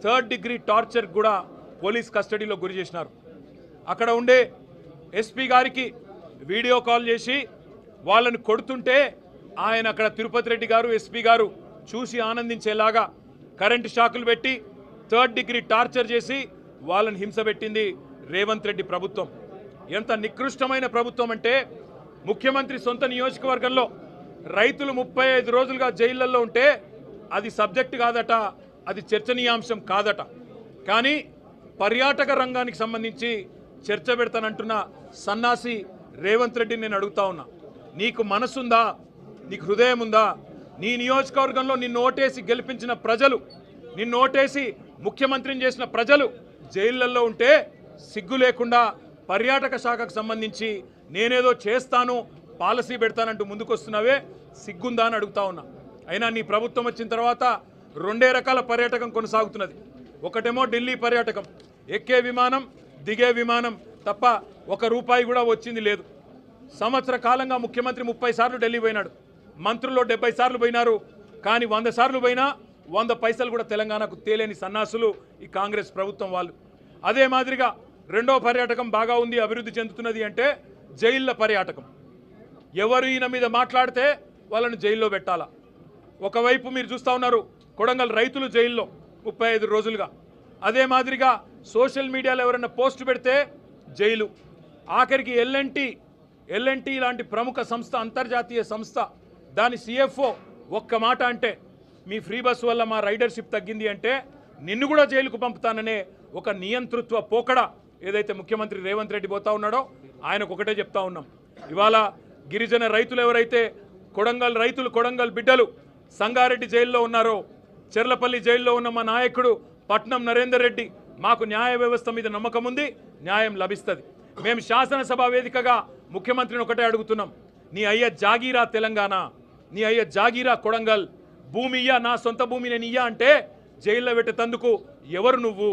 Third degree torture కూడా police కస్టడీలో గురి చేసినారు. అక్కడ ఉండే ఎస్పీ గారికి వీడియో కాల్ చేసి వాళ్ళని కొడుతుంటే ఆయన అక్కడ తిరుపతి రెడ్డి గారు ఎస్పీ గారు చూసి ఆనందించేలాగా కరెంటు షాకులు పెట్టి థర్డ్ డిగ్రీ టార్చర్ చేసి వాళ్ళని హింస పెట్టింది రేవంత్ రెడ్డి ప్రభుత్వం. ఎంత నికృష్టమైన ప్రభుత్వం అంటే ముఖ్యమంత్రి సొంత నియోజకవర్గంలో రైతులు 35 రోజులుగా జైళ్లలో ఉంటే అది సబ్జెక్ట్ కాదట, అది చర్చనీయాంశం కాదట. కానీ పర్యాటక రంగానికి సంబంధించి చర్చ పెడతానంటున్న సన్నాసి రేవంత్ రెడ్డిని నేను అడుగుతా ఉన్నా, నీకు మనసుందా? నీకు హృదయం ఉందా? నీ నియోజకవర్గంలో నిన్ను ఓటేసి గెలిపించిన ప్రజలు, నిన్ను ఓటేసి ముఖ్యమంత్రిని చేసిన ప్రజలు జైళ్లలో ఉంటే సిగ్గు లేకుండా పర్యాటక శాఖకు సంబంధించి నేనేదో చేస్తాను, పాలసీ పెడతానంటూ ముందుకొస్తున్నావే, సిగ్గుందా అని అడుగుతా ఉన్నా. అయినా నీ ప్రభుత్వం వచ్చిన తర్వాత 2 రకాల పర్యాటకం కొనసాగుతున్నది. ఒకటేమో ఢిల్లీ పర్యాటకం, ఎక్కే విమానం దిగే విమానం తప్ప 1 రూపాయి కూడా వచ్చింది లేదు. సంవత్సర కాలంగా ముఖ్యమంత్రి 30 సార్లు ఢిల్లీ పోయినాడు, మంత్రులు 70 సార్లు పోయినారు. కానీ 100 సార్లు పోయినా 100 పైసలు కూడా తెలంగాణకు తేలేని సన్నాసులు ఈ కాంగ్రెస్ ప్రభుత్వం వాళ్ళు. అదే మాదిరిగా రెండో పర్యాటకం బాగా ఉంది, అభివృద్ధి చెందుతున్నది అంటే జైళ్ళ పర్యాటకం. ఎవరు ఈయన మీద మాట్లాడితే వాళ్ళని జైల్లో పెట్టాలా. ఒకవైపు మీరు చూస్తూ ఉన్నారు కొడంగల్ రైతులు జైల్లో 35 రోజులుగా. అదే మాదిరిగా సోషల్ మీడియాలో ఎవరైనా పోస్ట్ పెడితే జైలు. ఆఖరికి ఎల్ఎన్టీ లాంటి ప్రముఖ సంస్థ, అంతర్జాతీయ సంస్థ, దాని సిఎఫ్ఓ ఒక్క మాట అంటే మీ ఫ్రీ బస్ వల్ల మా రైడర్షిప్ తగ్గింది అంటే నిన్ను కూడా జైలుకు పంపుతాననే ఒక నియంతృత్వ పోకడ ఏదైతే ముఖ్యమంత్రి రేవంత్ రెడ్డి పోతా ఉన్నాడో ఆయనకు ఒకటే చెప్తా ఉన్నాం. ఇవాళ గిరిజన రైతులు ఎవరైతే కొడంగల్ రైతులు, కొడంగల్ బిడ్డలు సంగారెడ్డి జైల్లో ఉన్నారో, చెర్లపల్లి జైల్లో ఉన్న మా నాయకుడు పట్నం నరేందర్ రెడ్డి, మాకు న్యాయ వ్యవస్థ మీద నమ్మకం ఉంది, న్యాయం లభిస్తుంది. మేము శాసనసభ వేదికగా ముఖ్యమంత్రిని ఒకటే అడుగుతున్నాం, నీ అయ్య జాగీరా తెలంగాణ, నీ అయ్య జాగీరా కొడంగల్, భూమి ఇయ్యా, నా సొంత భూమి నేను ఇయ్యా అంటే జైల్లో పెట్టేందుకు ఎవరు నువ్వు?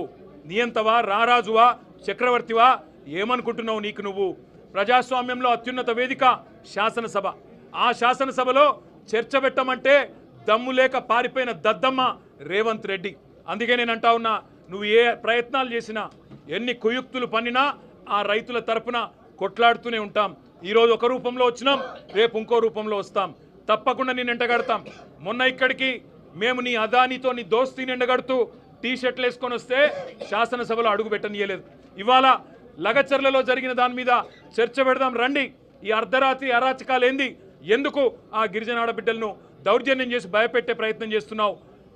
నియంతవా, రారాజువా, చక్రవర్తివా? ఏమనుకుంటున్నావు నీకు నువ్వు? ప్రజాస్వామ్యంలో అత్యున్నత వేదిక శాసనసభ. ఆ శాసనసభలో చర్చ పెట్టమంటే దమ్ము లేక పారిపోయిన దద్దమ్మ రేవంత్ రెడ్డి. అందుకే నేను అంటా ఉన్నా, నువ్వు ఏ ప్రయత్నాలు చేసినా, ఎన్ని కుయుక్తులు పన్నినా ఆ రైతుల తరపున కొట్లాడుతూనే ఉంటాం. ఈరోజు ఒక రూపంలో వచ్చినాం, రేపు ఇంకో రూపంలో వస్తాం. తప్పకుండా నేను ఎండగడతాం. మొన్న ఇక్కడికి మేము నీ అదానితో నీ దోస్తీని ఎండగడుతూ టీషర్ట్లు వేసుకొని వస్తే శాసనసభలో అడుగు పెట్టనీయలేదు. ఇవాళ లగచర్లలో జరిగిన దాని మీద చర్చ పెడదాం రండి. ఈ అర్ధరాత్రి అరాచకాలు ఏంది? ఎందుకు ఆ గిరిజన ఆడబిడ్డలను దౌర్జన్యం చేసి భయపెట్టే ప్రయత్నం చేస్తున్నావు?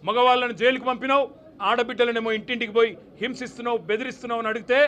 మగవాళ్ళను జైలుకు పంపినావు, ఆడబిడ్డలనేమో ఇంటింటికి పోయి హింసిస్తున్నావు, బెదిరిస్తున్నావు అని అడిగితే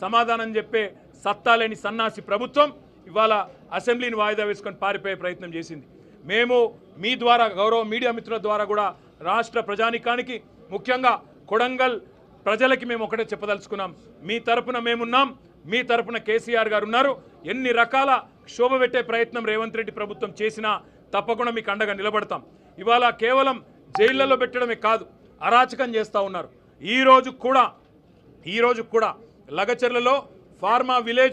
సమాధానం చెప్పే సత్తాలేని సన్నాసి ప్రభుత్వం ఇవాళ అసెంబ్లీని వాయిదా వేసుకొని పారిపోయే ప్రయత్నం చేసింది. మేము మీ ద్వారా, గౌరవ మీడియా మిత్రుల ద్వారా కూడా రాష్ట్ర ప్రజానికానికి, ముఖ్యంగా కొడంగల్ ప్రజలకి మేము ఒకటే చెప్పదలుచుకున్నాం, మీ తరపున మేమున్నాం, మీ తరపున కేసీఆర్ గారు ఉన్నారు. ఎన్ని రకాల క్షోభ పెట్టే ప్రయత్నం రేవంత్ రెడ్డి ప్రభుత్వం చేసినా తప్పకుండా మీకు అండగా నిలబడతాం. ఇవాళ కేవలం జైళ్లలో పెట్టడమే కాదు, అరాచకం చేస్తూ ఉన్నారు. ఈ రోజు కూడా లగచర్లలో ఫార్మా విలేజ్